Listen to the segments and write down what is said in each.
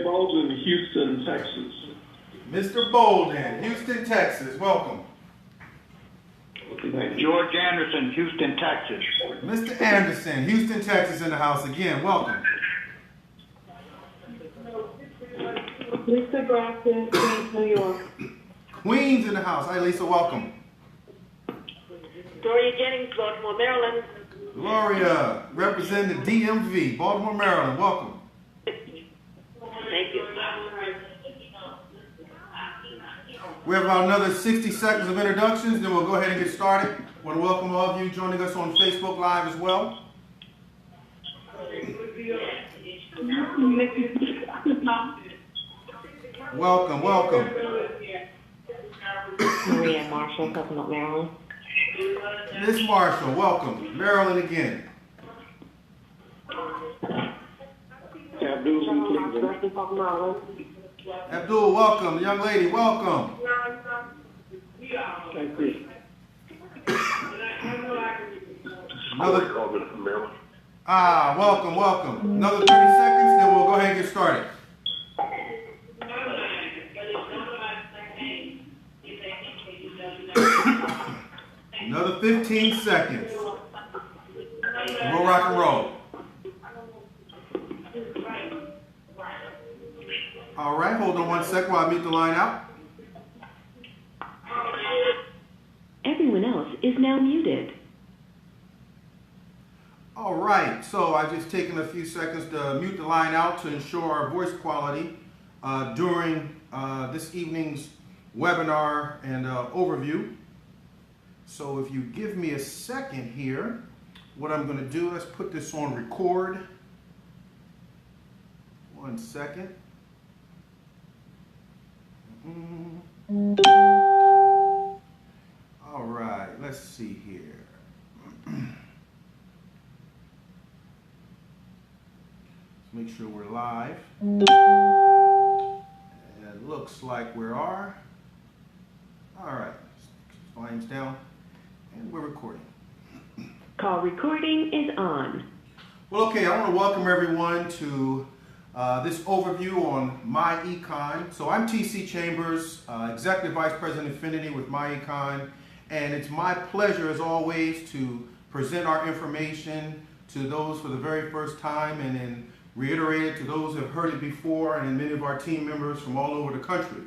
Bolden, Houston, Texas. Mr. Bolden, Houston, Texas. Welcome. George Anderson, Houston, Texas. Mr. Anderson, Houston, Texas in the house again. Welcome. Lisa Grafton, Queens, New York. Queens in the house. Hi, Lisa. Welcome. Gloria Jennings, Baltimore, Maryland. Gloria, representing the DMV, Baltimore, Maryland. Welcome. Thank you. We have about another 60 seconds of introductions, then we'll go ahead and get started. I want to welcome all of you joining us on Facebook Live as well. Welcome, welcome. Maria Marshall, Coconut, Maryland. Miss Marshall, welcome. Maryland again. Abdul from Cleveland. Abdul, welcome. Young lady, welcome. Thank you. Welcome, welcome. Another 30 seconds, then we'll go ahead and get started. Another 15 seconds. We'll rock and roll. All right, hold on 1 second while I mute the line out. Everyone else is now muted. All right, so I've just taken a few seconds to mute the line out to ensure our voice quality during this evening's webinar and overview. So if you give me a second here, what I'm going to do, let's put this on record. 1 second. All right, let's see here. Let's make sure we're live. It looks like we are. All right, volume's down, and we're recording. Call recording is on. Well, okay, I want to welcome everyone to this overview on My Econ. So I'm TC Chambers, Executive Vice President Infinity with My Econ, and it's my pleasure as always to present our information to those for the very first time and then reiterate it to those who have heard it before and many of our team members from all over the country.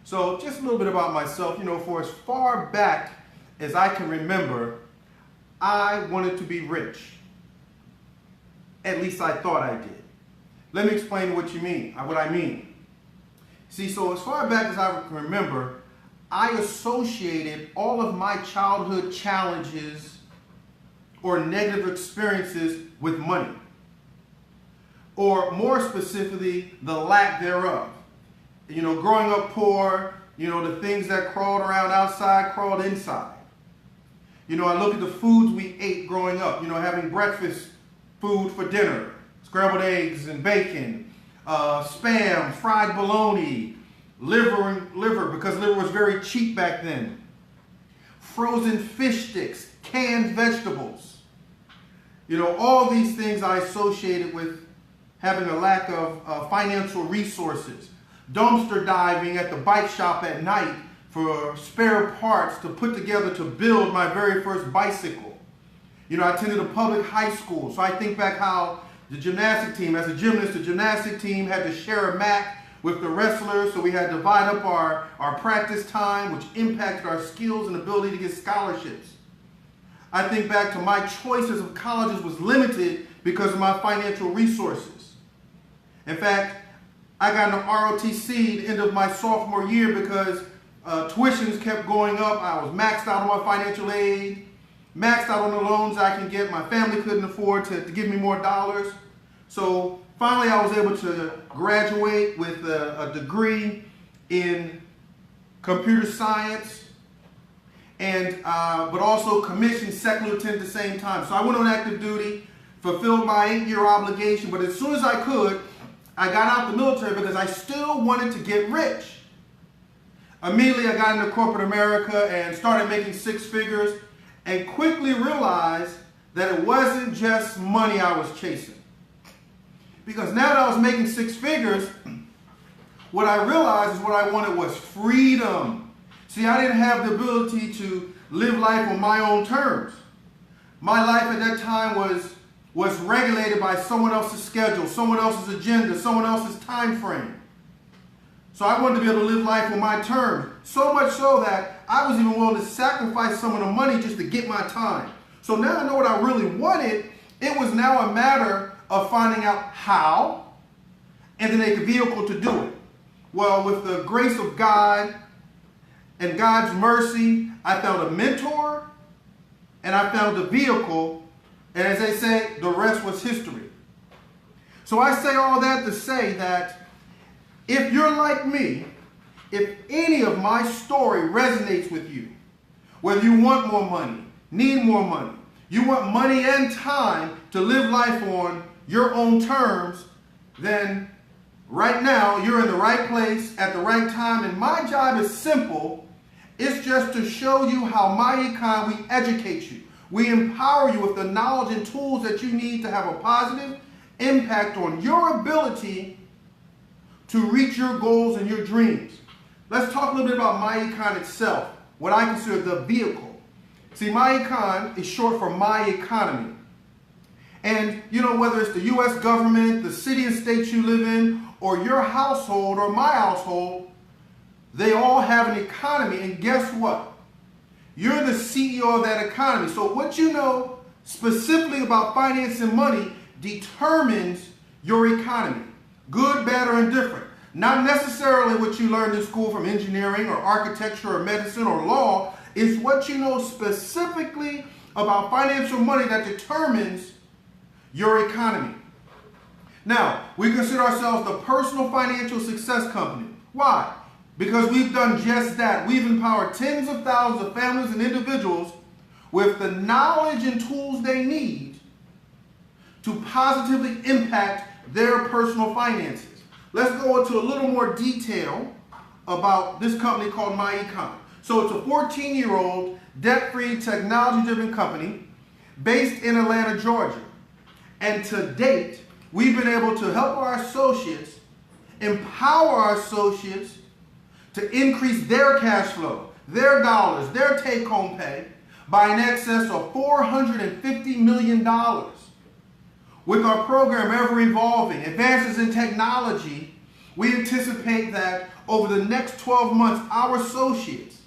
So just a little bit about myself, you know, for as far back as I can remember, I wanted to be rich. At least I thought I did. Let me explain what I mean. See, so as far back as I can remember, I associated all of my childhood challenges or negative experiences with money. Or more specifically, the lack thereof. You know, growing up poor, you know, the things that crawled around outside crawled inside. You know, I look at the foods we ate growing up, you know, having breakfast food for dinner, scrambled eggs and bacon, spam, fried bologna, liver because liver was very cheap back then, frozen fish sticks, canned vegetables. You know, all these things I associated with having a lack of financial resources. Dumpster diving at the bike shop at night for spare parts to put together to build my very first bicycle. You know, I attended a public high school, so I think back how the gymnastic team, as a gymnast, the gymnastic team had to share a mat with the wrestlers, so we had to divide up our practice time, which impacted our skills and ability to get scholarships. I think back to my choices of colleges was limited because of my financial resources. In fact, I got into ROTC at the end of my sophomore year because tuitions kept going up. I was maxed out on my financial aid, maxed out on the loans I can get. My family couldn't afford to give me more dollars. So finally I was able to graduate with a degree in computer science and but also commissioned second lieutenant at the same time. So I went on active duty, fulfilled my 8-year obligation, but as soon as I could, I got out the military because I still wanted to get rich. Immediately I got into corporate America and started making 6 figures and quickly realized that it wasn't just money I was chasing. Because now that I was making 6 figures, what I realized is what I wanted was freedom. See, I didn't have the ability to live life on my own terms. My life at that time was regulated by someone else's schedule, someone else's agenda, someone else's time frame. So I wanted to be able to live life on my terms. So much so that I was even willing to sacrifice some of the money just to get my time. So now I know what I really wanted. It was now a matter of finding out how and then a vehicle to do it. Well, with the grace of God and God's mercy, I found a mentor and I found a vehicle. And as they say, the rest was history. So I say all that to say that if you're like me, if any of my story resonates with you, whether you want more money, need more money, you want money and time to live life on your own terms, then right now you're in the right place at the right time. And my job is simple. It's just to show you how Iconz, we educate you. We empower you with the knowledge and tools that you need to have a positive impact on your ability to reach your goals and your dreams. Let's talk a little bit about Iconz itself, what I consider the vehicle. See, Iconz is short for my economy. And you know, whether it's the U.S. government, the city and state you live in, or your household or my household, they all have an economy. And guess what? You're the CEO of that economy. So what you know specifically about finance and money determines your economy. Good, bad, or indifferent. Not necessarily what you learned in school from engineering or architecture or medicine or law. It's what you know specifically about financial money that determines your economy. Now, we consider ourselves the personal financial success company. Why? Because we've done just that. We've empowered tens of thousands of families and individuals with the knowledge and tools they need to positively impact their personal finances. Let's go into a little more detail about this company called Iconz. So it's a 14-year-old, debt-free, technology-driven company based in Atlanta, Georgia. And to date, we've been able to help our associates, empower our associates to increase their cash flow, their dollars, their take-home pay by in excess of $450 million. With our program ever evolving, advances in technology, we anticipate that over the next 12 months, our associates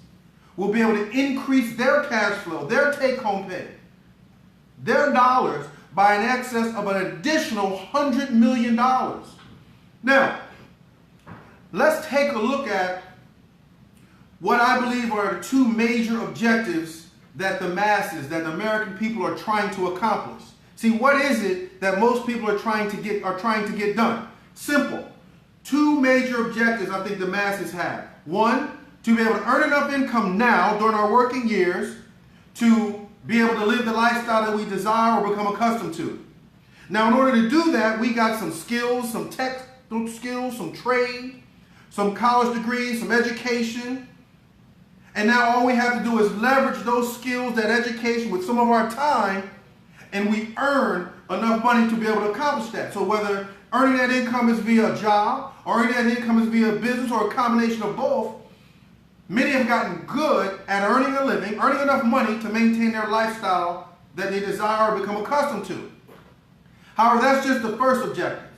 will be able to increase their cash flow, their take-home pay, their dollars by in excess of an additional $100 million. Now, let's take a look at what I believe are the two major objectives that the masses, that the American people are trying to accomplish. See, what is it that most people are trying to get done? Simple. Two major objectives I think the masses have. One, to be able to earn enough income now during our working years to be able to live the lifestyle that we desire or become accustomed to. Now, in order to do that, we got some skills, some technical skills, some trade, some college degrees, some education. And now all we have to do is leverage those skills, that education with some of our time, and we earn enough money to be able to accomplish that. So whether earning that income is via a job, or earning that income is via a business, or a combination of both, many have gotten good at earning a living, earning enough money to maintain their lifestyle that they desire or become accustomed to. However, that's just the first objective.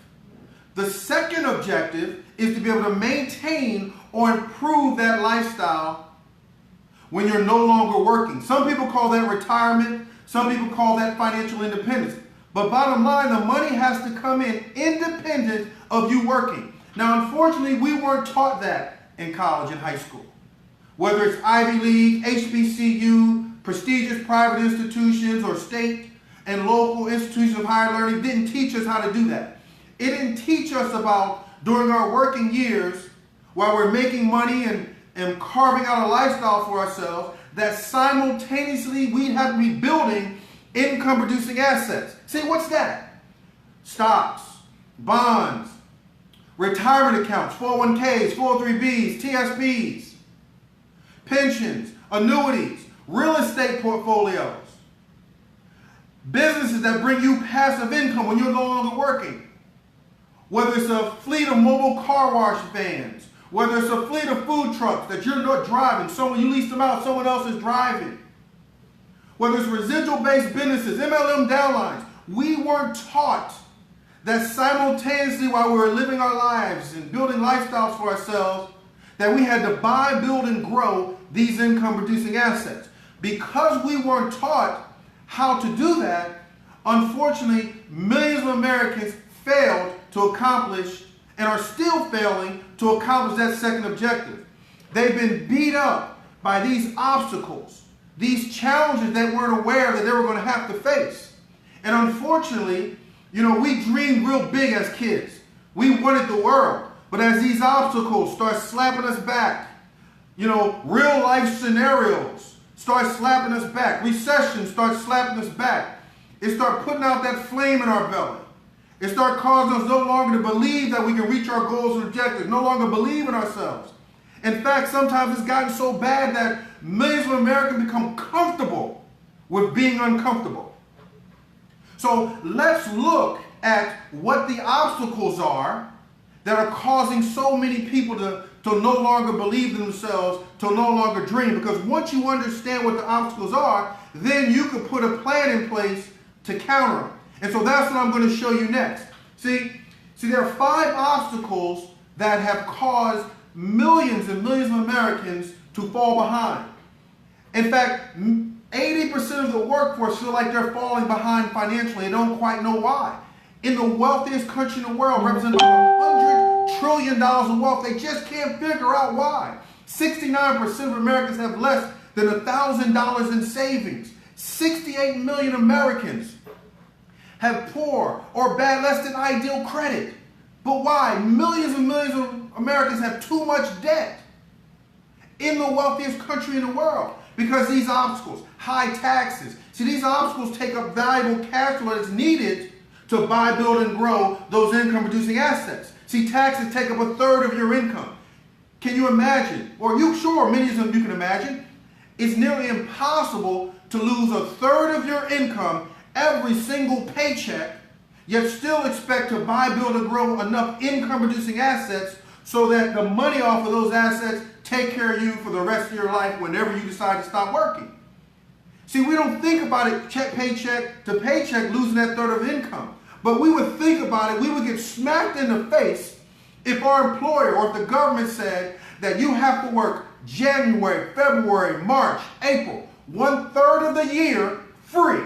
The second objective is to be able to maintain or improve that lifestyle when you're no longer working. Some people call that retirement. Some people call that financial independence. But bottom line, the money has to come in independent of you working. Now, unfortunately, we weren't taught that in college and high school. Whether it's Ivy League, HBCU, prestigious private institutions, or state and local institutions of higher learning didn't teach us how to do that. It didn't teach us about, during our working years, while we're making money and carving out a lifestyle for ourselves, that simultaneously we'd have to be building income-producing assets. See, what's that? Stocks, bonds, retirement accounts, 401ks, 403bs, TSPs, pensions, annuities, real estate portfolios, businesses that bring you passive income when you're no longer working, whether it's a fleet of mobile car wash vans, whether it's a fleet of food trucks that you're not driving, you lease them out, someone else is driving, whether it's residual-based businesses, MLM downlines, we weren't taught that simultaneously while we were living our lives and building lifestyles for ourselves, that we had to buy, build, and grow these income-producing assets. Because we weren't taught how to do that, unfortunately, millions of Americans failed to accomplish and are still failing to accomplish that second objective. They've been beat up by these obstacles, these challenges they weren't aware that they were going to have to face. And unfortunately, we dreamed real big as kids. We wanted the world. But as these obstacles start slapping us back, real life scenarios start slapping us back, recession starts slapping us back, it starts putting out that flame in our belly. It starts causing us no longer to believe that we can reach our goals and objectives, no longer believe in ourselves. In fact, sometimes it's gotten so bad that millions of Americans become comfortable with being uncomfortable. So let's look at what the obstacles are that are causing so many people to no longer believe in themselves, to no longer dream. Because once you understand what the obstacles are, then you can put a plan in place to counter them. And so that's what I'm going to show you next. See, there are 5 obstacles that have caused millions and millions of Americans to fall behind. In fact, 80% of the workforce feel like they're falling behind financially and don't quite know why. In the wealthiest country in the world, representing $100 trillion in wealth, they just can't figure out why. 69% of Americans have less than $1,000 in savings. 68 million Americans have poor or bad, less than ideal credit. But why? Millions and millions of Americans have too much debt in the wealthiest country in the world because these obstacles, high taxes. See, these obstacles take up valuable cash flow that's needed to buy, build, and grow those income-producing assets. See, taxes take up 1/3 of your income. Can you imagine? Or many of you can imagine. It's nearly impossible to lose 1/3 of your income every single paycheck, yet still expect to buy, build, and grow enough income-producing assets so that the money off of those assets take care of you for the rest of your life whenever you decide to stop working. See, we don't think about it paycheck to paycheck, losing that 1/3 of income. But we would think about it, we would get smacked in the face if our employer or if the government said that you have to work January, February, March, April, 1/3 of the year free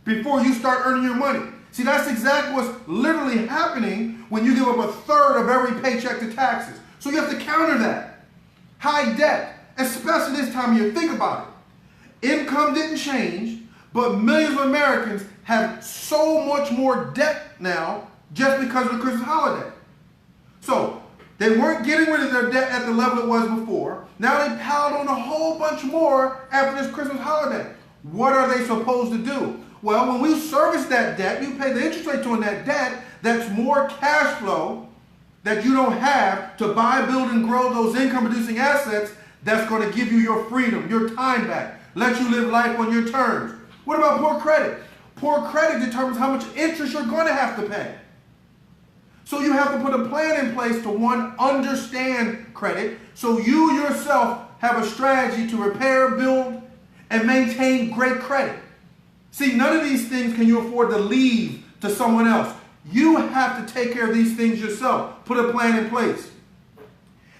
before you start earning your money. See, that's exactly what's literally happening when you give up 1/3 of every paycheck to taxes. So you have to counter that. High debt, especially this time of year. Think about it. Income didn't change, but millions of Americans have so much more debt now just because of the Christmas holiday. So they weren't getting rid of their debt at the level it was before. Now they piled on a whole bunch more after this Christmas holiday. What are they supposed to do? Well, when we service that debt, you pay the interest rate on that debt, that's more cash flow that you don't have to buy, build, and grow those income-producing assets that's going to give you your freedom, your time back, let you live life on your terms. What about poor credit? Poor credit determines how much interest you're going to have to pay. So you have to put a plan in place to, one, understand credit, so you yourself have a strategy to repair, build, and maintain great credit. See, none of these things can you afford to leave to someone else. You have to take care of these things yourself. Put a plan in place.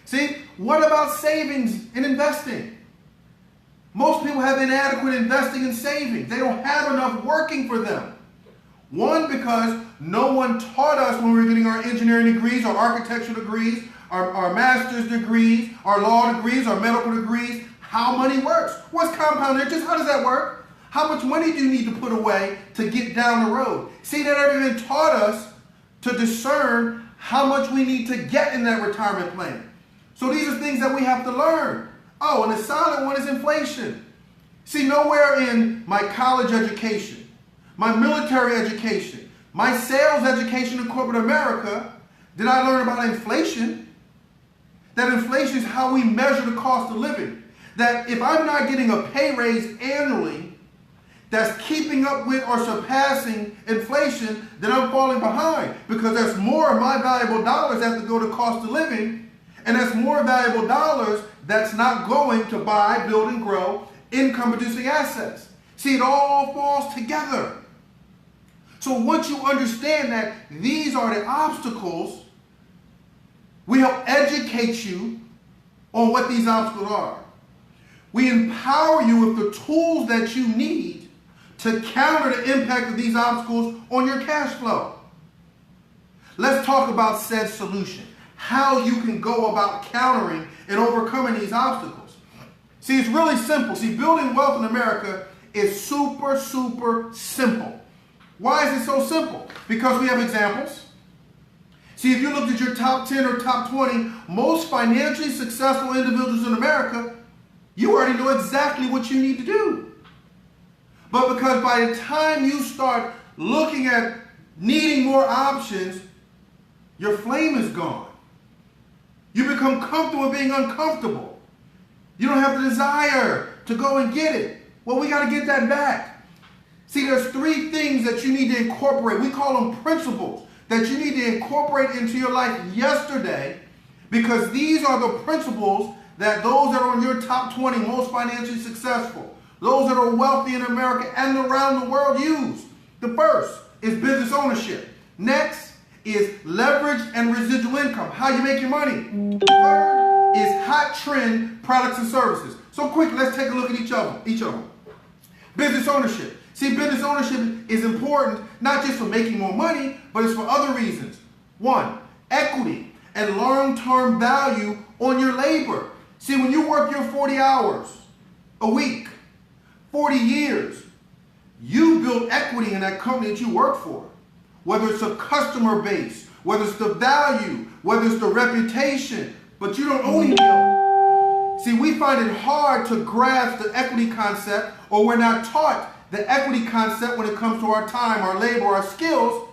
See, what about savings and investing? Most people have inadequate investing and savings. They don't have enough working for them. One, because no one taught us when we were getting our engineering degrees, our architectural degrees, our master's degrees, our law degrees, our medical degrees, how money works. What's compound interest? How does that work? How much money do you need to put away to get down the road? See, they never even taught us to discern how much we need to get in that retirement plan. So these are things that we have to learn. Oh, and the silent one is inflation. See, nowhere in my college education, my military education, my sales education in corporate America did I learn about inflation. That inflation is how we measure the cost of living. That if I'm not getting a pay raise annually, that's keeping up with or surpassing inflation, then I'm falling behind, because that's more of my valuable dollars that have to go to cost of living, and that's more valuable dollars that's not going to buy, build, and grow income-producing assets. See, it all falls together. So once you understand that these are the obstacles, we help educate you on what these obstacles are. We empower you with the tools that you need to counter the impact of these obstacles on your cash flow. Let's talk about said solution, how you can go about countering and overcoming these obstacles. See, it's really simple. See, building wealth in America is super, super simple. Why is it so simple? Because we have examples. See, if you looked at your top 10 or top 20 most financially successful individuals in America, you already know exactly what you need to do. But because by the time you start looking at needing more options, your flame is gone. You become comfortable with being uncomfortable. You don't have the desire to go and get it. Well, we got to get that back. See, there's 3 things that you need to incorporate. We call them principles that you need to incorporate into your life yesterday, because these are the principles that those that are on your top 20 most financially successful, those that are wealthy in America and around the world use. The first is business ownership. Next is leverage and residual income, how you make your money. Third is hot trend products and services. So quickly, let's take a look at each of them. Business ownership. See, business ownership is important not just for making more money, but it's for other reasons. 1, equity and long-term value on your labor. See, when you work your 40 hours a week, 40 years, you build equity in that company that you work for. Whether it's a customer base, whether it's the value, whether it's the reputation, but you don't own any of it. See, we find it hard to grasp the equity concept, or we're not taught the equity concept when it comes to our time, our labor, our skills.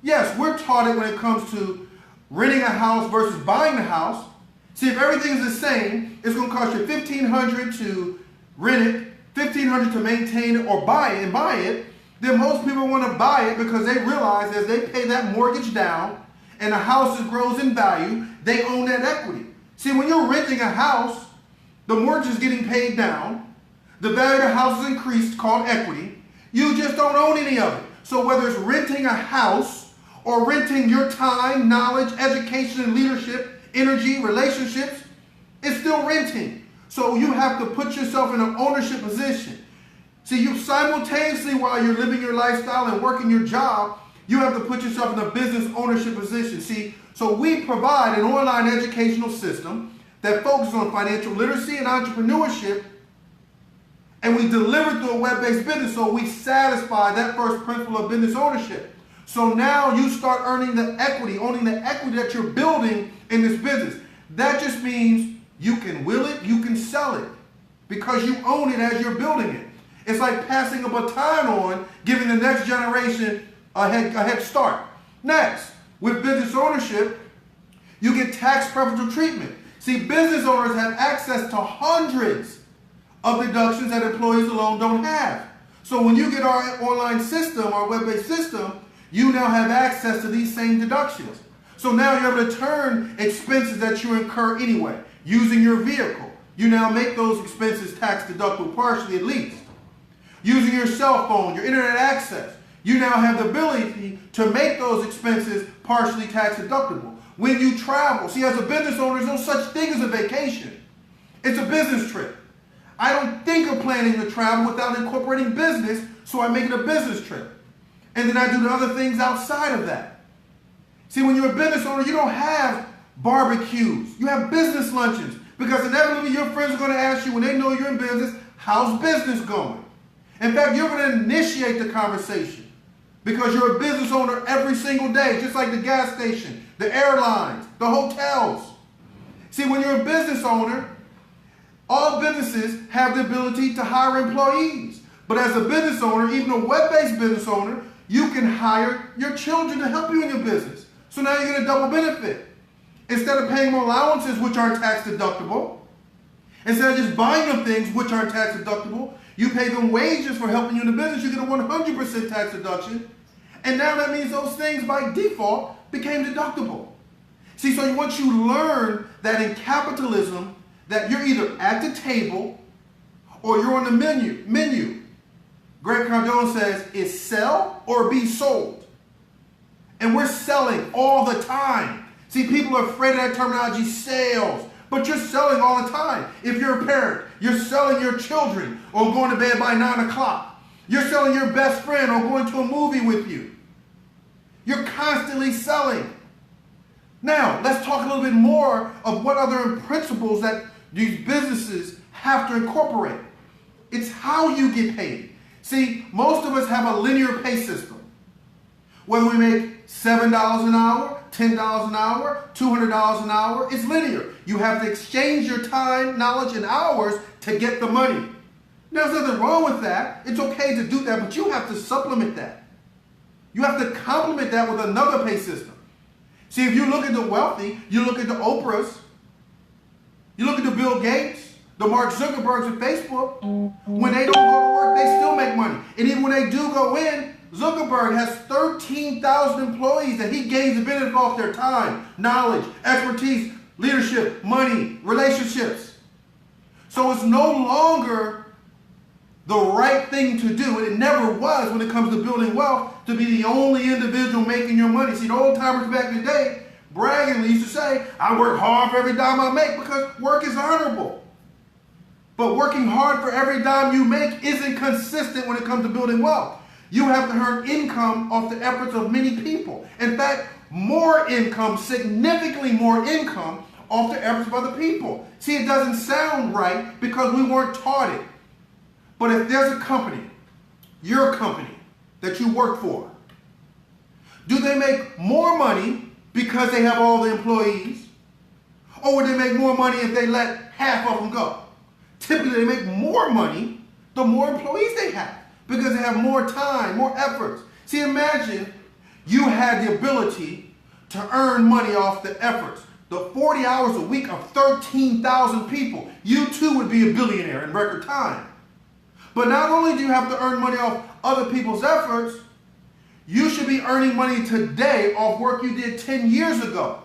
Yes, we're taught it when it comes to renting a house versus buying a house. See, if everything's the same, it's going to cost you $1,500 to rent it, $1,500 to maintain it or buy it, then most people want to buy it because they realize as they pay that mortgage down and the house grows in value, they own that equity. See, when you're renting a house, the mortgage is getting paid down, the value of the house is increased, called equity. You just don't own any of it. So whether it's renting a house or renting your time, knowledge, education, and leadership, energy, relationships, it's still renting. So you have to put yourself in an ownership position. See, you simultaneously, while you're living your lifestyle and working your job, you have to put yourself in a business ownership position. See, so we provide an online educational system that focuses on financial literacy and entrepreneurship, and we deliver through a web-based business, so we satisfy that first principle of business ownership. So now you start earning the equity, owning the equity that you're building in this business. That just means you can will it, you can sell it, because you own it as you're building it. It's like passing a baton on, giving the next generation a head start. Next, with business ownership, you get tax preferential treatment. See, business owners have access to hundreds of deductions that employees alone don't have. So when you get our online system, our web-based system, you now have access to these same deductions. So now you're able to turn expenses that you incur anyway, using your vehicle. You now make those expenses tax deductible partially at least. Using your cell phone, your internet access, you now have the ability to make those expenses partially tax deductible. When you travel, see, as a business owner, there's no such thing as a vacation. It's a business trip. I don't think of planning to travel without incorporating business, so I make it a business trip. And then I do the other things outside of that. See, when you're a business owner, you don't have barbecues. You have business luncheons, because inevitably your friends are going to ask you, when they know you're in business, how's business going? In fact, you're going to initiate the conversation, because you're a business owner every single day, just like the gas station, the airlines, the hotels. See, when you're a business owner, all businesses have the ability to hire employees. But as a business owner, even a web-based business owner, you can hire your children to help you in your business. So now you get a double benefit. Instead of paying more allowances, which aren't tax deductible, Instead of just buying them things which aren't tax deductible, you pay them wages for helping you in the business, you get a 100% tax deduction. And now that means those things by default became deductible. See, so once you learn that in capitalism, that you're either at the table or you're on the menu. Greg Cardone says, it's sell or be sold. And we're selling all the time. See, people are afraid of that terminology, sales. But you're selling all the time. If you're a parent, you're selling your children on going to bed by 9 o'clock. You're selling your best friend or going to a movie with you. You're constantly selling. Now, let's talk a little bit more of what other principles that these businesses have to incorporate. It's how you get paid. See, most of us have a linear pay system. Whether we make $7 an hour, $10 an hour, $200 an hour, it's linear. You have to exchange your time, knowledge, and hours to get the money. Now, there's nothing wrong with that. It's okay to do that, but you have to supplement that. You have to complement that with another pay system. See, if you look at the wealthy, you look at the Oprahs, you look at the Bill Gates, the Mark Zuckerbergs of Facebook, when they don't go to work, they still make money. And even when they do go in, Zuckerberg has 13,000 employees that he gains the benefit off their time, knowledge, expertise, leadership, money, relationships. So it's no longer the right thing to do, and it never was when it comes to building wealth, to be the only individual making your money. See, the old timers back in the day, braggingly used to say, I work hard for every dime I make, because work is honorable. But working hard for every dime you make isn't consistent when it comes to building wealth. You have to earn income off the efforts of many people. In fact, more income, significantly more income, off the efforts of other people. See, it doesn't sound right because we weren't taught it. But if there's a company, your company, that you work for, do they make more money because they have all the employees? Or would they make more money if they let half of them go? Typically, they make more money the more employees they have because they have more time, more efforts. See, imagine you had the ability to earn money off the efforts. The 40 hours a week of 13,000 people, you too would be a billionaire in record time. But not only do you have to earn money off other people's efforts, you should be earning money today off work you did 10 years ago.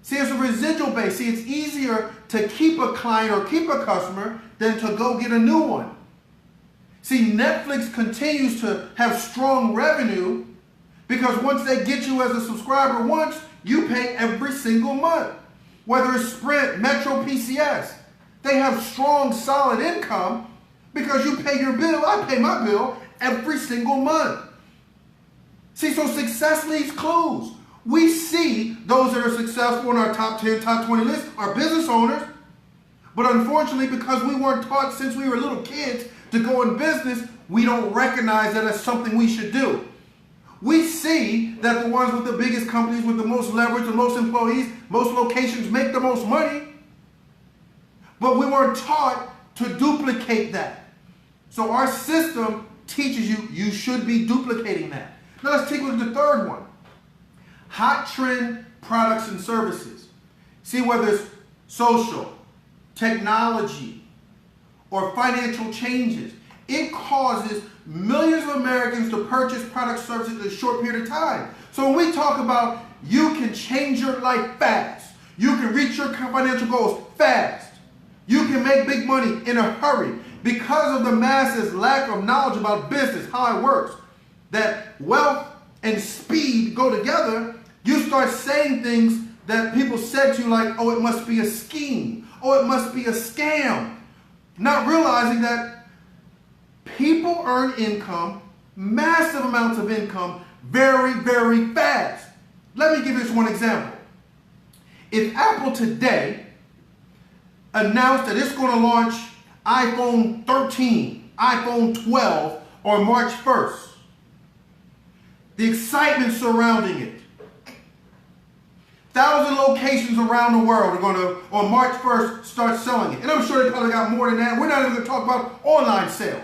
See, it's a residual base. See, it's easier to keep a client or keep a customer than to go get a new one. See, Netflix continues to have strong revenue because once they get you as a subscriber once, you pay every single month. Whether it's Sprint, Metro, PCS, they have strong, solid income because you pay your bill. I pay my bill every single month. See, so success leaves clues. We see those that are successful in our top 10, top 20 list are business owners. But unfortunately, because we weren't taught since we were little kids to go in business, we don't recognize that as something we should do. We see that the ones with the biggest companies, with the most leverage, the most employees, most locations make the most money. But we weren't taught to duplicate that. So our system teaches you, you should be duplicating that. Now let's take a look at the third one. Hot trend products and services. See, whether it's social, technology, or financial changes, it causes millions of Americans to purchase products and services in a short period of time. So when we talk about you can change your life fast, you can reach your financial goals fast, you can make big money in a hurry, because of the masses' lack of knowledge about business, how it works, that wealth and speed go together, you start saying things that people said to you like, oh, it must be a scheme. Oh, it must be a scam. Not realizing that people earn income, massive amounts of income, very, very fast. Let me give you this one example. If Apple today announced that it's going to launch iPhone 13, iPhone 12 on March 1st, the excitement surrounding it, 1,000 locations around the world are going to, on March 1st, start selling it. And I'm sure they probably got more than that. We're not even going to talk about online sales.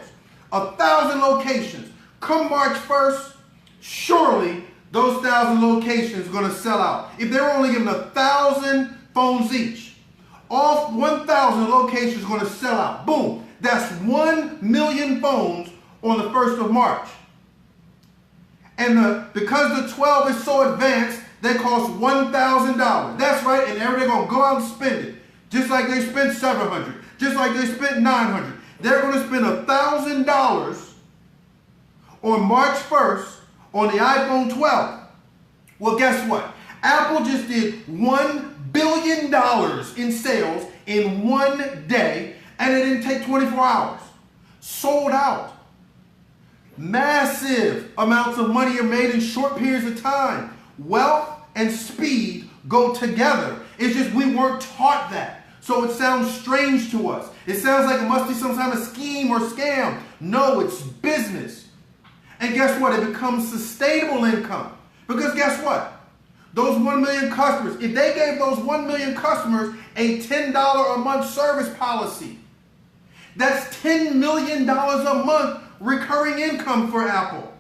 1,000 locations. Come March 1st, surely those 1,000 locations are going to sell out. If they're only giving 1,000 phones each, All 1,000 locations are going to sell out. Boom. That's 1 million phones on the 1st of March. And because the 12 is so advanced, they cost $1,000. That's right, and they're going to go out and spend it. Just like they spent $700, just like they spent $900. They're going to spend $1,000 on March 1st on the iPhone 12. Well, guess what? Apple just did $1 billion in sales in one day, and it didn't take 24 hours. Sold out. Massive amounts of money are made in short periods of time. Wealth and speed go together. It's just we weren't taught that. So it sounds strange to us. It sounds like it must be some kind of scheme or scam. No, it's business. And guess what? It becomes sustainable income. Because guess what? Those 1 million customers, if they gave those 1 million customers a $10 a month service policy, that's $10 million a month recurring income for Apple.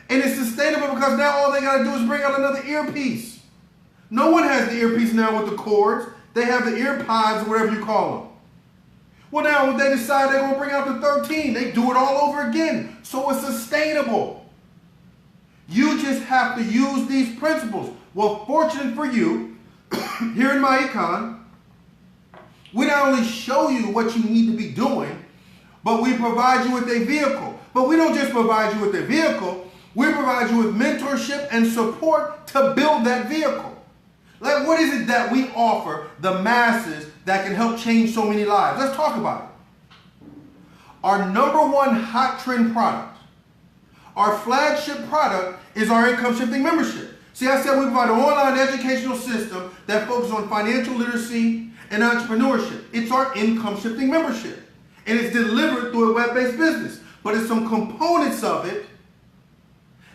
And it's sustainable because now all they got to do is bring out another earpiece. No one has the earpiece now with the cords. They have the ear pods, whatever you call them. Well, now when they decide they're going to bring out the 13, they do it all over again. So it's sustainable. You just have to use these principles. Well, fortunate for you, here in my Icon, we not only show you what you need to be doing, but we provide you with a vehicle. But we don't just provide you with a vehicle, we provide you with mentorship and support to build that vehicle. Like, what is it that we offer the masses that can help change so many lives? Let's talk about it. Our number one hot trend product, our flagship product, is our income shifting membership. See, I said we provide an online educational system that focuses on financial literacy and entrepreneurship. It's our income shifting membership. And it's delivered through a web-based business. But it's some components of it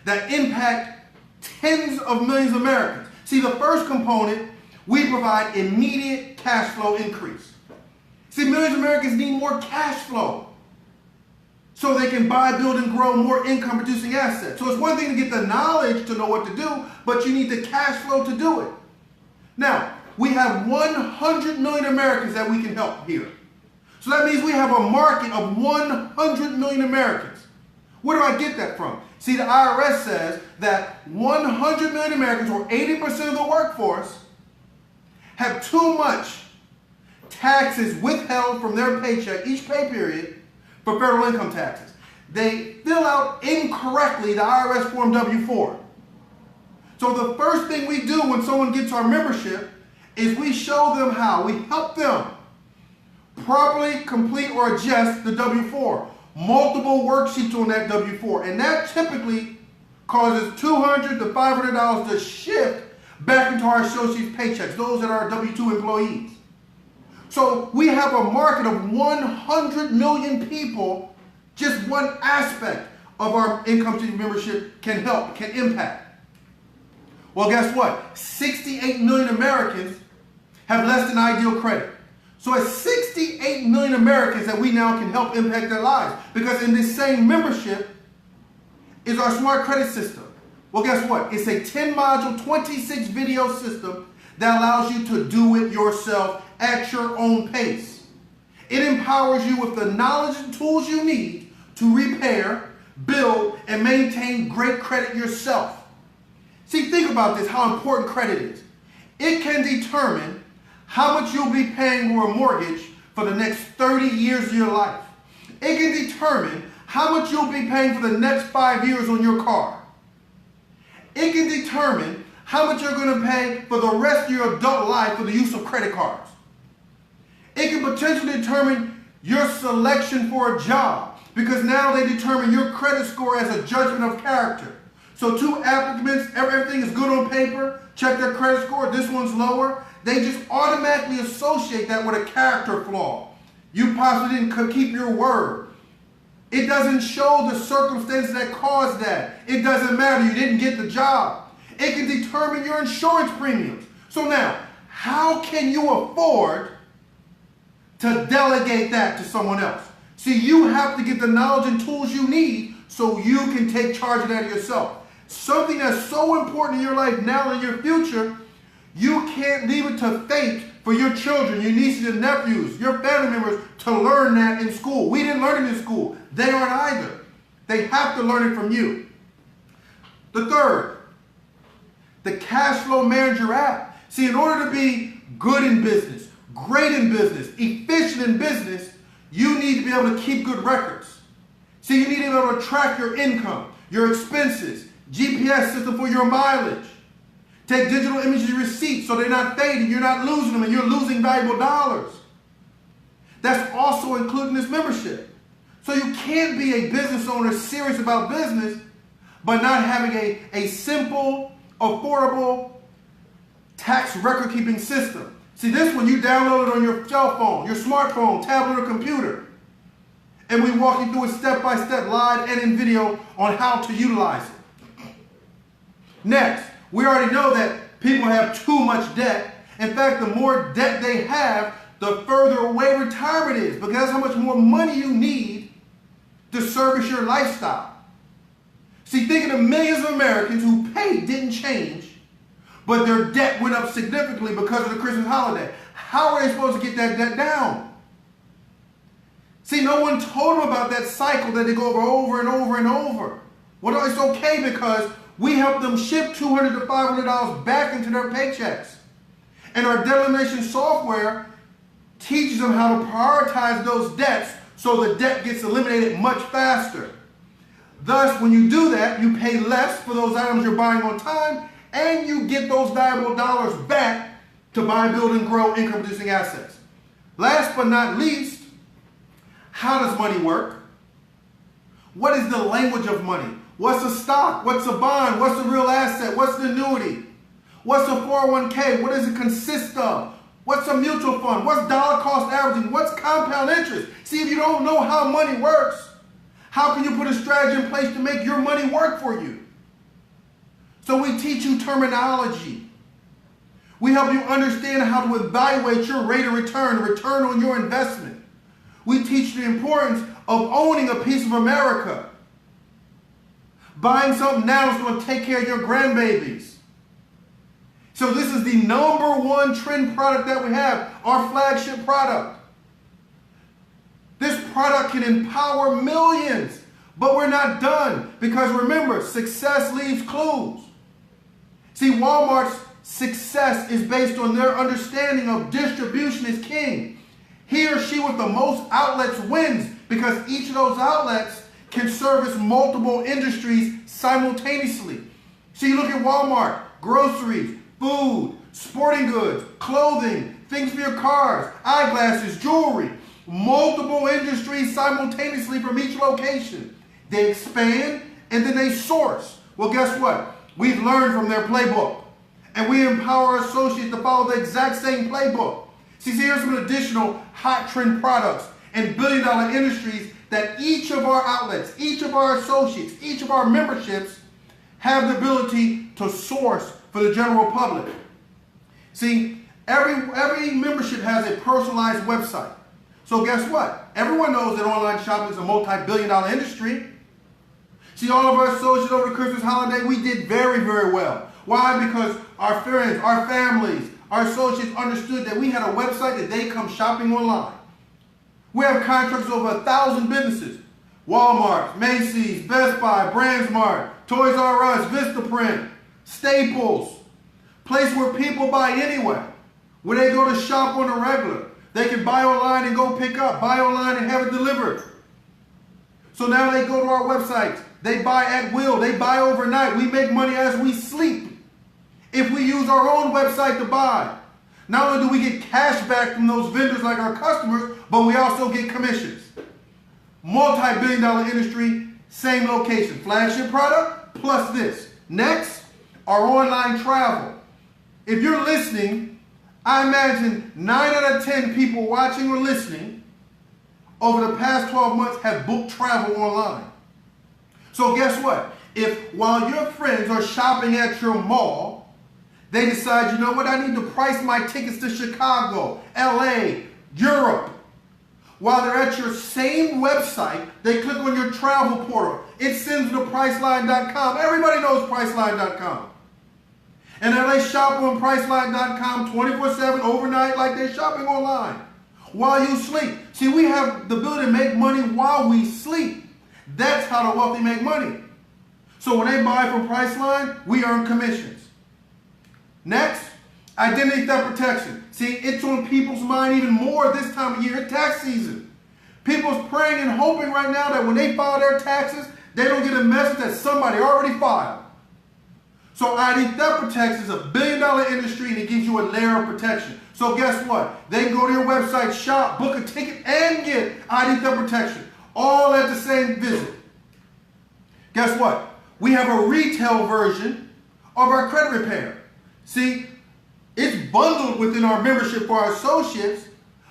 that impact tens of millions of Americans. See, the first component, we provide immediate cash flow increase. See, millions of Americans need more cash flow so they can buy, build, and grow more income-producing assets. So it's one thing to get the knowledge to know what to do, but you need the cash flow to do it. Now, we have 100 million Americans that we can help here. So that means we have a market of 100 million Americans. Where do I get that from? See, the IRS says that 100 million Americans, or 80% of the workforce, have too much taxes withheld from their paycheck each pay period for federal income taxes. They fill out incorrectly the IRS Form W-4. So the first thing we do when someone gets our membership is we show them how. We help them properly complete or adjust the W-4. Multiple worksheets on that W-4. And that typically causes $200 to $500 to shift back into our associates' paychecks, those that are W-2 employees. So we have a market of 100 million people. Just one aspect of our income shifting membership can help, can impact. Well, guess what? 68 million Americans have less than ideal credit. So it's 68 million Americans that we now can help impact their lives. Because in this same membership is our smart credit system. Well, guess what? It's a 10-module, 26-video system that allows you to do it yourself at your own pace. It empowers you with the knowledge and tools you need to repair, build, and maintain great credit yourself. See, think about this, how important credit is. It can determine how much you'll be paying for a mortgage for the next 30 years of your life. It can determine how much you'll be paying for the next 5 years on your car. It can determine how much you're going to pay for the rest of your adult life for the use of credit cards. It can potentially determine your selection for a job, because now they determine your credit score as a judgment of character. So two applicants, everything is good on paper, check their credit score, this one's lower. They just automatically associate that with a character flaw. You possibly didn't keep your word. It doesn't show the circumstances that caused that. It doesn't matter. You didn't get the job. It can determine your insurance premiums. So now, how can you afford to delegate that to someone else? See, you have to get the knowledge and tools you need so you can take charge of that yourself. Something that's so important in your life now and in your future, You can't leave it to fate for your children, your nieces and nephews, your family members to learn that in school. We didn't learn it in school. They aren't either. They have to learn it from you. The third, the cash flow manager app. See, in order to be good in business, great in business, efficient in business, you need to be able to keep good records. See, you need to be able to track your income, your expenses, GPS system for your mileage. Take digital images of receipts so they're not fading, you're not losing them, and you're losing valuable dollars. That's also including this membership. So you can't be a business owner serious about business, but not having a simple, affordable tax record-keeping system. See, this one you download it on your cell phone, your smartphone, tablet, or computer. And we walk you through it step-by-step, live and in video, on how to utilize it. Next, we already know that people have too much debt. In fact, the more debt they have, the further away retirement is, because that's how much more money you need to service your lifestyle. See, think of the millions of Americans who paid didn't change, but their debt went up significantly because of the Christmas holiday. How are they supposed to get that debt down? See, no one told them about that cycle that they go over and over and over. Well, it's okay because we help them ship $200 to $500 back into their paychecks. And our debt elimination software teaches them how to prioritize those debts so the debt gets eliminated much faster. Thus, when you do that, you pay less for those items you're buying on time, and you get those valuable dollars back to buy, build, and grow income-producing assets. Last but not least, how does money work? What is the language of money? What's a stock? What's a bond? What's a real asset? What's the annuity? What's a 401k? What does it consist of? What's a mutual fund? What's dollar cost averaging? What's compound interest? See, if you don't know how money works, how can you put a strategy in place to make your money work for you? So we teach you terminology. We help you understand how to evaluate your rate of return on your investment. We teach you the importance of owning a piece of America. Buying something now is going to take care of your grandbabies. So this is the #1 trend product that we have, our flagship product. This product can empower millions, but we're not done, because remember, success leaves clues. See, Walmart's success is based on their understanding of distribution is king. He or she with the most outlets wins, because each of those outlets can service multiple industries simultaneously. So you look at Walmart, groceries, food, sporting goods, clothing, things for your cars, eyeglasses, jewelry, multiple industries simultaneously from each location. They expand and then they source. Well, guess what? We've learned from their playbook, and we empower our associates to follow the exact same playbook. See, here's some additional hot trend products and billion-dollar industries that each of our outlets, each of our associates, each of our memberships have the ability to source for the general public. See, every membership has a personalized website. So guess what? Everyone knows that online shopping is a multi-billion-dollar industry. See, all of our associates over the Christmas holiday, we did very, very well. Why? Because our friends, our families, our associates understood that we had a website that they come shopping online. We have contracts with over 1,000 businesses. Walmart, Macy's, Best Buy, BrandsMart, Toys R Us, Vistaprint, Staples. Place where people buy anyway. Where they go to shop on a regular. They can buy online and go pick up. Buy online and have it delivered. So now they go to our websites. They buy at will. They buy overnight. We make money as we sleep. If we use our own website to buy, not only do we get cash back from those vendors like our customers, but we also get commissions. Multi-billion-dollar industry, same location. Flagship product plus this. Next, our online travel. If you're listening, I imagine 9 out of 10 people watching or listening over the past 12 months have booked travel online. So guess what? If while your friends are shopping at your mall, they decide, you know what, I need to price my tickets to Chicago, LA, Europe. While they're at your same website, they click on your travel portal. It sends to Priceline.com. Everybody knows Priceline.com. And now they shop on Priceline.com 24/7 overnight like they're shopping online while you sleep. See, we have the ability to make money while we sleep. That's how the wealthy make money. So when they buy from Priceline, we earn commissions. Next, identity theft protection. See, it's on people's mind even more this time of year, tax season. People's praying and hoping right now that when they file their taxes, they don't get a message that somebody already filed. So ID theft protection is a $1 billion industry, and it gives you a layer of protection. So guess what? They can go to your website, shop, book a ticket, and get ID theft protection, all at the same visit. Guess what? We have a retail version of our credit repair. See, it's bundled within our membership for our associates,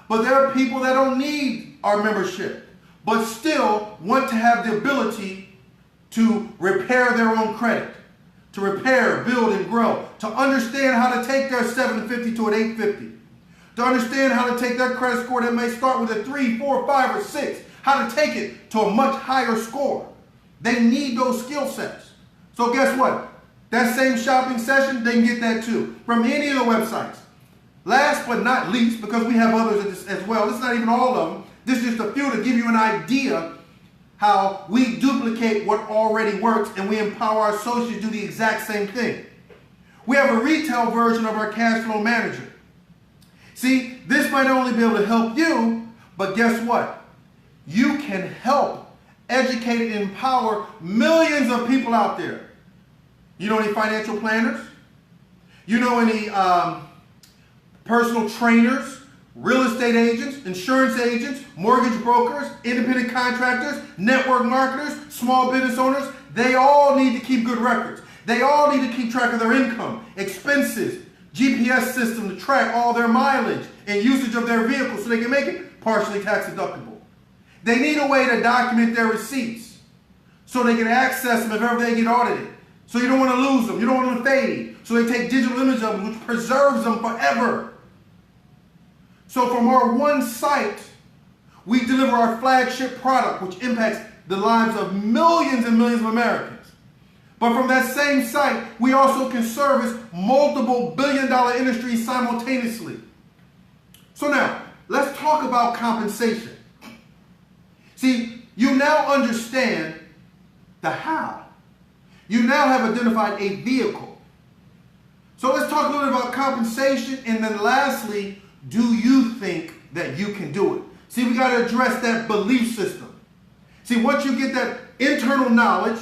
but there are people that don't need our membership, but still want to have the ability to repair their own credit, to repair, build, and grow, to understand how to take their 750 to an 850, to understand how to take their credit score that may start with a 3, 4, 5, or 6, how to take it to a much higher score. They need those skill sets. So guess what? That same shopping session, they can get that too from any of the websites. Last but not least, because we have others as well, this is not even all of them, this is just a few to give you an idea how we duplicate what already works and we empower our associates to do the exact same thing. We have a retail version of our cash flow manager. See, this might only be able to help you, but guess what? You can help educate and empower millions of people out there. You know any financial planners? You know any personal trainers, real estate agents, insurance agents, mortgage brokers, independent contractors, network marketers, small business owners? They all need to keep good records. They all need to keep track of their income, expenses, GPS system to track all their mileage and usage of their vehicles so they can make it partially tax deductible. They need a way to document their receipts so they can access them if ever they get audited. So you don't want to lose them. You don't want them to fade. So they take digital image of them, which preserves them forever. So from our one site, we deliver our flagship product, which impacts the lives of millions and millions of Americans. But from that same site, we also can service multiple billion-dollar industries simultaneously. So now, let's talk about compensation. See, you now understand the how. You now have identified a vehicle. So let's talk a little bit about compensation, and then lastly, do you think that you can do it? See, we got to address that belief system. See, once you get that internal knowledge,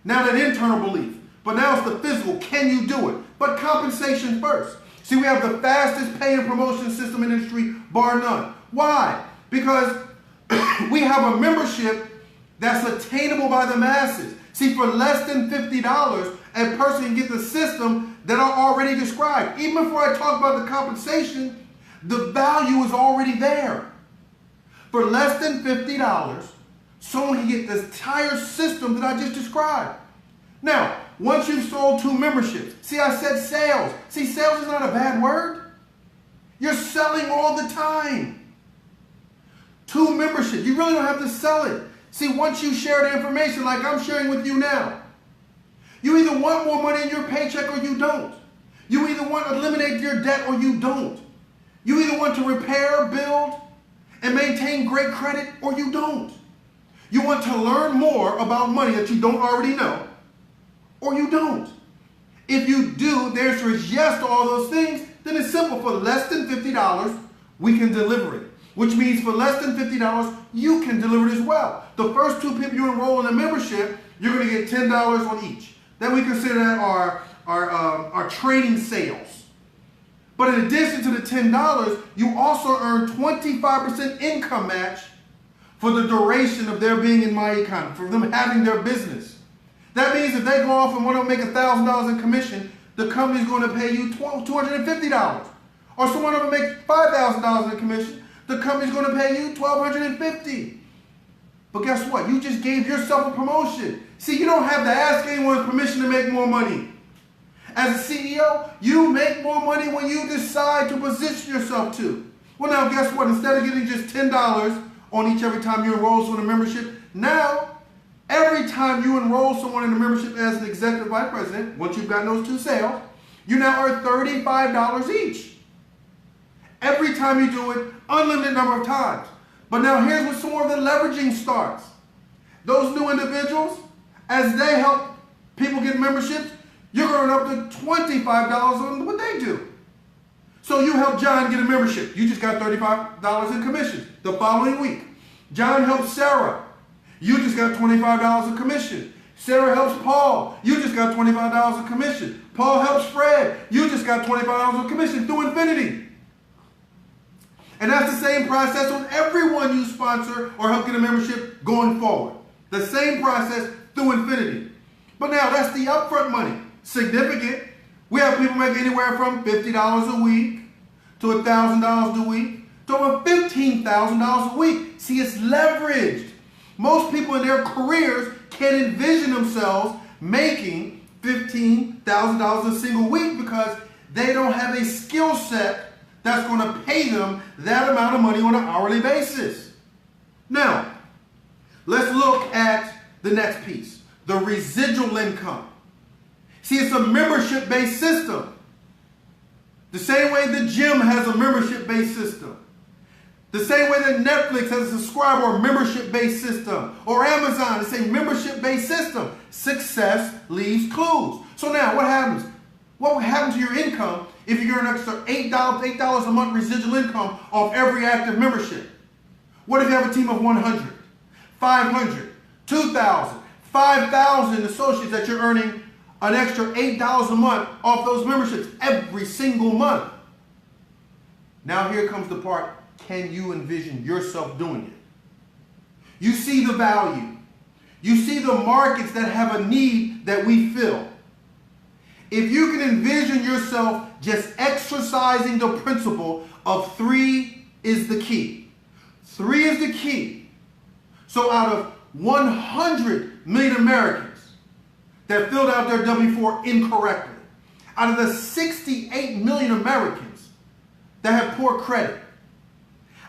now that internal belief, but now it's the physical, can you do it? But compensation first. See, we have the fastest pay and promotion system in the industry, bar none. Why? Because we have a membership that's attainable by the masses. See, for less than $50, a person can get the system that I already described. Even before I talk about the compensation, the value is already there. For less than $50, someone can get the entire system that I just described. Now, once you've sold 2 memberships, see, I said sales. See, sales is not a bad word. You're selling all the time. 2 memberships, you really don't have to sell it. See, once you share the information like I'm sharing with you now, you either want more money in your paycheck or you don't. You either want to eliminate your debt or you don't. You either want to repair, build, and maintain great credit or you don't. You want to learn more about money that you don't already know or you don't. If you do, the answer is yes to all those things, then it's simple. For less than $50, we can deliver it. Which means for less than $50, you can deliver it as well. The first 2 people you enroll in a membership, you're going to get $10 on each. Then we consider that our training sales. But in addition to the $10, you also earn 25% income match for the duration of their being in my Iconz, for them having their business. That means if they go off and want to make $1,000 in commission, the company's going to pay you $250. Or someone who makes $5,000 in commission, the company's going to pay you $1,250. But guess what? You just gave yourself a promotion. See, you don't have to ask anyone's permission to make more money. As a CEO, you make more money when you decide to position yourself to. Well, now guess what? Instead of getting just $10 on each every time you enroll someone in a membership, now every time you enroll someone in a membership as an executive vice president, once you've gotten those 2 sales, You now earn $35 each. Every time you do it, unlimited number of times. But now here's where some more of the leveraging starts. Those new individuals, as they help people get memberships, you're going up to $25 on what they do. So you help John get a membership. You just got $35 in commission the following week. John helps Sarah. You just got $25 in commission. Sarah helps Paul. You just got $25 in commission. Paul helps Fred. You just got $25 in commission through infinity. And that's the same process with everyone you sponsor or help get a membership going forward. The same process through infinity. But now that's the upfront money. Significant. We have people make anywhere from $50 a week to $1,000 a week to over $15,000 a week. See, it's leveraged. Most people in their careers can't envision themselves making $15,000 a single week because they don't have a skill set that's going to pay them that amount of money on an hourly basis. Now, let's look at the next piece, the residual income. See, it's a membership-based system. The same way the gym has a membership-based system. The same way that Netflix has a subscriber or membership-based system. Or Amazon, it's a membership-based system. Success leaves clues. So now, what happens? What will happen to your income if you earn an extra $8 a month residual income off every active membership? What if you have a team of 100, 500, 2,000, 5,000 associates that you're earning an extra $8 a month off those memberships every single month? Now here comes the part, can you envision yourself doing it? You see the value. You see the markets that have a need that we fill. If you can envision yourself just exercising the principle of 3 is the key. 3 is the key. So out of 100 million Americans that filled out their W-4 incorrectly, out of the 68 million Americans that have poor credit,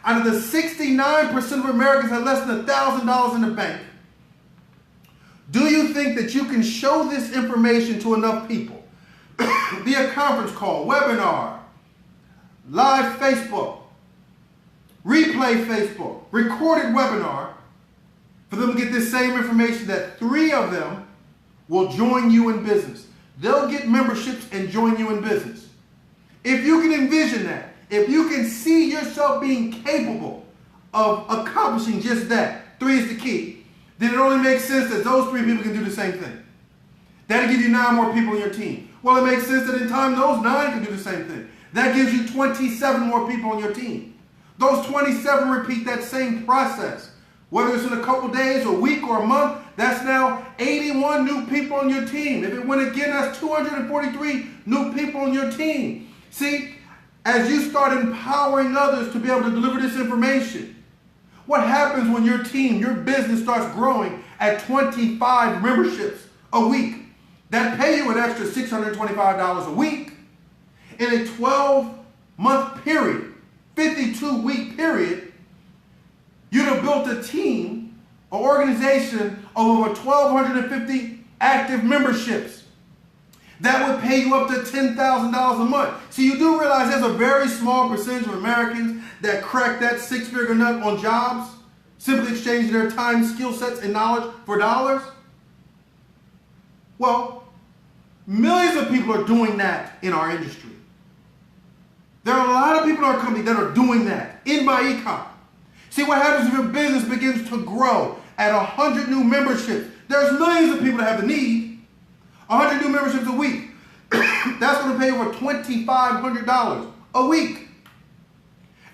out of the 69% of Americans that have less than $1,000 in the bank, do you think that you can show this information to enough people via conference call, webinar, live Facebook, replay Facebook, recorded webinar, for them to get this same information that 3 of them will join you in business? They'll get memberships and join you in business. If you can envision that, if you can see yourself being capable of accomplishing just that, 3 is the key, then it only makes sense that those 3 people can do the same thing. That'll give you 9 more people on your team. Well, it makes sense that in time those 9 can do the same thing. That gives you 27 more people on your team. Those 27 repeat that same process. Whether it's in a couple days, a week, or a month, that's now 81 new people on your team. If it went again, that's 243 new people on your team. See, as you start empowering others to be able to deliver this information, what happens when your team, your business starts growing at 25 memberships a week that pay you an extra $625 a week in a 12-month period, 52-week period? You'd have built a team, an organization of over 1,250 active memberships that would pay you up to $10,000 a month. So you do realize there's a very small percentage of Americans that crack that 6-figure nut on jobs, simply exchanging their time, skill sets, and knowledge for dollars? Well, millions of people are doing that in our industry. There are a lot of people in our company that are doing that in my Iconz. See, what happens if your business begins to grow at 100 new memberships? There's millions of people that have the need. 100 new memberships a week. That's going to pay over $2,500 a week.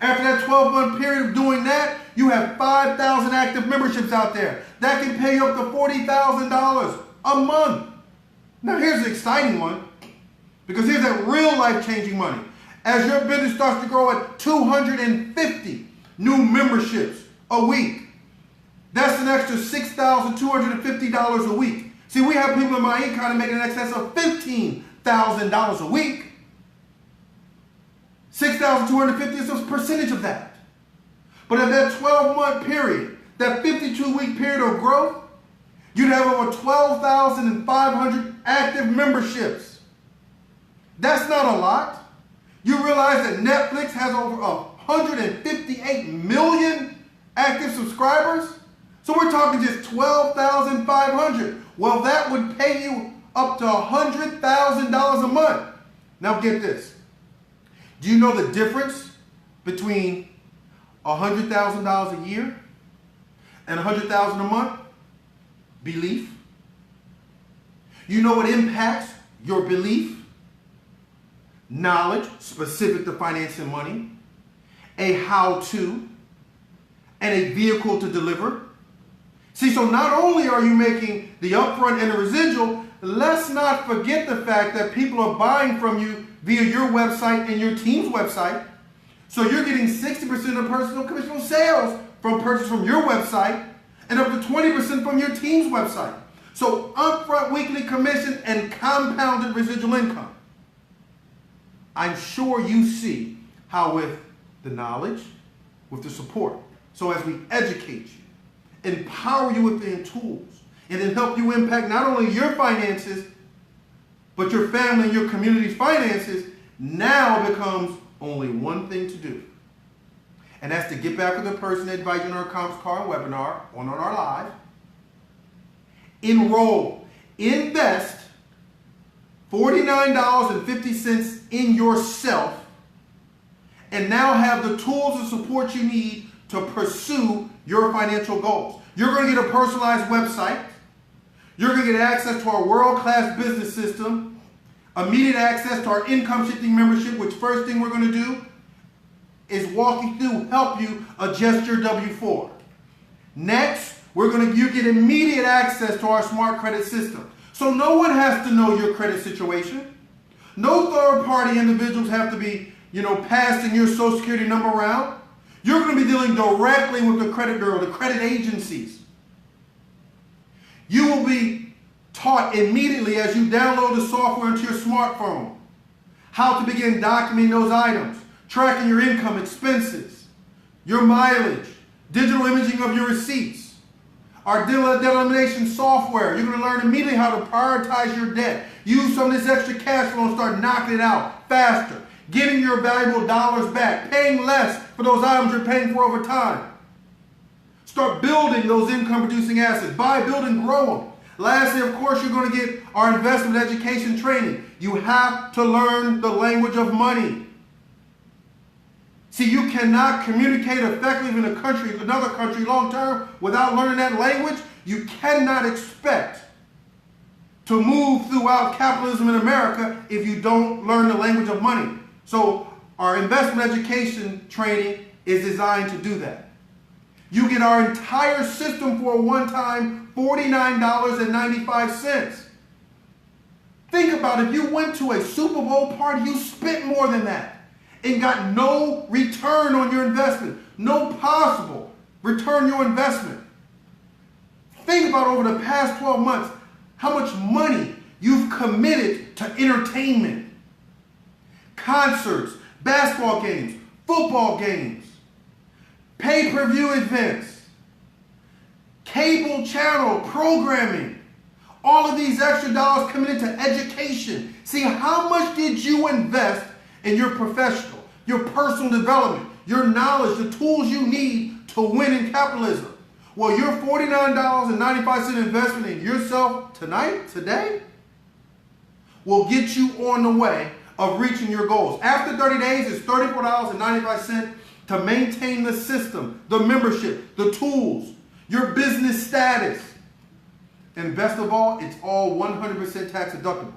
After that 12-month period of doing that, you have 5,000 active memberships out there. That can pay you up to $40,000 a month. Now here's the exciting one, because here's that real life-changing money. As your business starts to grow at 250 new memberships a week, that's an extra $6,250 a week. See, we have people in my Iconz making an excess of $15,000 a week. $6,250 is a percentage of that. But in that 12-month period, that 52-week period of growth, you'd have over 12,500 active memberships. That's not a lot. You realize that Netflix has over 158 million active subscribers? So we're talking just 12,500. Well, that would pay you up to $100,000 a month. Now get this. Do you know the difference between $100,000 a year and $100,000 a month? Belief. You know what impacts your belief? Knowledge specific to finance and money, a how-to, and a vehicle to deliver. See, so not only are you making the upfront and the residual, let's not forget the fact that people are buying from you via your website and your team's website. So you're getting 60% of personal commission sales from purchase from your website and up to 20% from your team's website. So upfront weekly commission and compounded residual income. I'm sure you see how with the knowledge, with the support, so as we educate you, empower you with the tools, and then help you impact not only your finances, but your family and your community's finances, now becomes only one thing to do. And that's to get back with the person that invited you on our conference call and webinar, on our live. Enroll, invest $49.50 in yourself, and now have the tools and support you need to pursue your financial goals. You're going to get a personalized website. You're going to get access to our world-class business system, immediate access to our income-shifting membership, which first thing we're going to do is walk you through, help you adjust your W-4. Next, you get immediate access to our smart credit system. So no one has to know your credit situation. No third-party individuals have to be, passing your Social Security number around. You're going to be dealing directly with the credit bureau, the credit agencies. You will be taught immediately as you download the software into your smartphone how to begin documenting those items, tracking your income, expenses, your mileage, digital imaging of your receipts. Our debt elimination software, you're going to learn immediately how to prioritize your debt. Use some of this extra cash flow and start knocking it out faster. Getting your valuable dollars back. Paying less for those items you're paying for over time. Start building those income-producing assets. Buy, build, and grow them. Lastly, of course, you're going to get our investment education training. You have to learn the language of money. See, you cannot communicate effectively in another country long term without learning that language. You cannot expect to move throughout capitalism in America if you don't learn the language of money. So our investment education training is designed to do that. You get our entire system for a one-time $49.95. Think about it. If you went to a Super Bowl party, you spent more than that and got no return on your investment. No possible return on your investment. Think about over the past 12 months how much money you've committed to entertainment. Concerts, basketball games, football games, pay-per-view events, cable channel programming. All of these extra dollars coming into education. See, how much did you invest in your professional, your personal development, your knowledge, the tools you need to win in capitalism? Well, your $49.95 investment in yourself today, will get you on the way of reaching your goals. After 30 days, it's $34.95 to maintain the system, the membership, the tools, your business status. And best of all, it's all 100% tax deductible.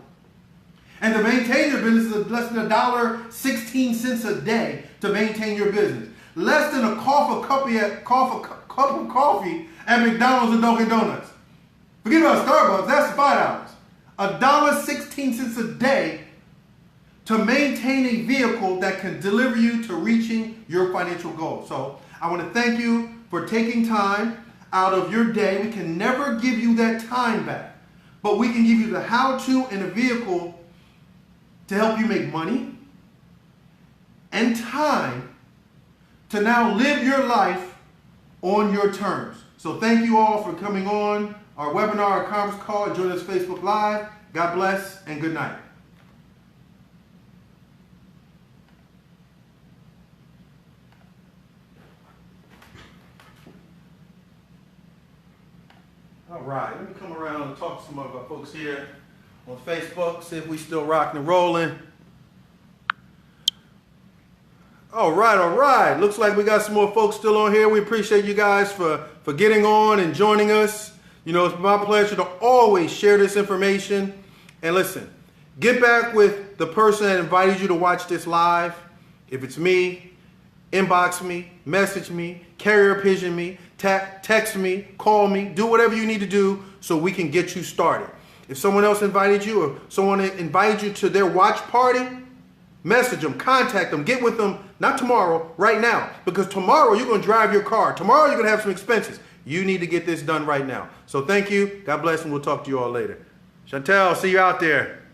And to maintain your business is less than $1.16 a day to maintain your business. Less than a cup of coffee at McDonald's and Dunkin' Donuts. Forget about Starbucks, that's $5. $1.16 a day to maintain a vehicle that can deliver you to reaching your financial goals. So I want to thank you for taking time out of your day. We can never give you that time back, but we can give you the how-to and a vehicle to help you make money and time to now live your life on your terms. So thank you all for coming on our webinar, our conference call, and joining us Facebook Live. God bless and good night. All right, let me come around and talk to some of our folks here on Facebook, see if we still rocking and rolling. All right. Looks like we got some more folks still on here. We appreciate you guys for getting on and joining us. You know, it's my pleasure to always share this information. And listen, get back with the person that invited you to watch this live. If it's me, inbox me, message me, carrier pigeon me, text me, call me, do whatever you need to do so we can get you started. If someone else invited you or someone invited you to their watch party, message them, contact them, get with them, not tomorrow, right now. Because tomorrow you're going to drive your car. Tomorrow you're going to have some expenses. You need to get this done right now. So thank you. God bless, and we'll talk to you all later. Chantel, see you out there.